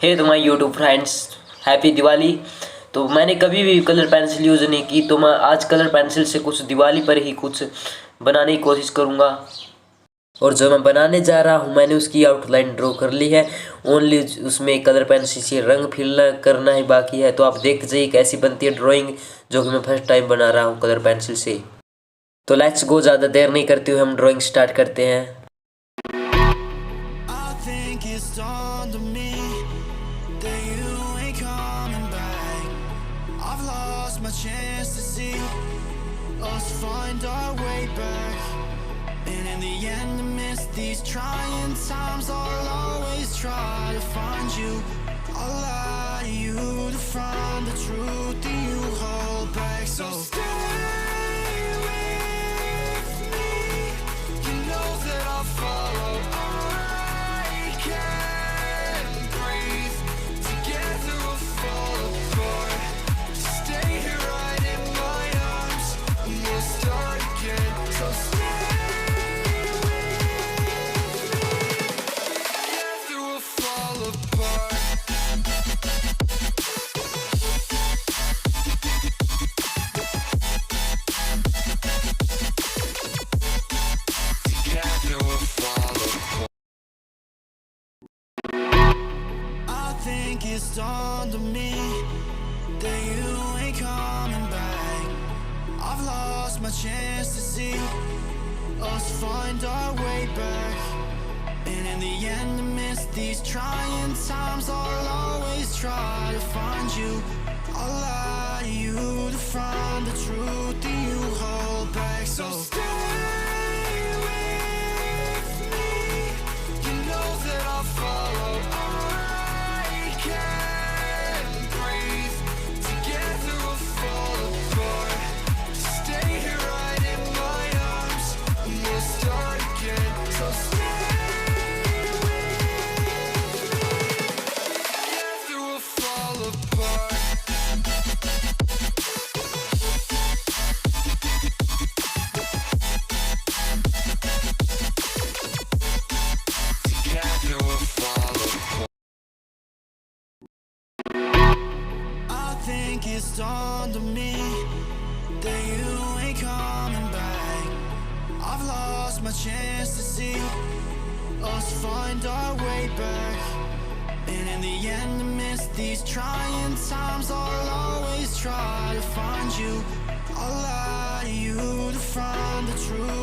हे तो my YouTube friends, happy Diwali. तो मैंने कभी भी कलर पेंसिल यूज़ नहीं की, तो मैं आज कलर पेंसिल से कुछ दिवाली पर ही कुछ बनाने की कोशिश करूँगा। और जो मैं बनाने जा रहा हूँ मैंने उसकी आउटलाइन ड्रॉ कर ली है। ओनली उसमें कलर पेंसिल से रंग फिल करना ही बाकी है। तो आप देख जाइए कैसी बनती है ड्राइंग, जो कि मैं फर्स्ट टाइम बना रहा हूँ कलर पेंसिल से। तो लेट्स गो, ज़्यादा देर नहीं करते हुए हम ड्राइंग स्टार्ट करते हैं। I think it's dawned on me that you ain't coming back. I've lost my chance to see us find our way back. And in the end, amidst these trying times, I'll always try to find you. I'll lie to you to find the truth that you hold back. So stay with me. You know that I'll follow. I can't breathe. Together we'll fall apart. Stay here right in my arms, and we'll start again. So stay with me. Together we'll fall apart. Together we'll fall apart. I think it's dawned on me that you ain't coming back. I've lost my chance to see us find our way back. And in the end, amidst these trying times, I'll always try to find you. I'll lie to you to find the truth that you hold back. So stay with me. You know that I'll follow. I can't breathe. Together we'll fall apart. Stay here right in my arms, and we'll start again. So stay with me. Together we'll fall apart. Together we'll fall apart. I think it's dawned on me that you ain't coming back. I've lost my chance to see us find our way back. And in the end, amidst these trying times, I'll always try to find you. I'll lie to you to find the truth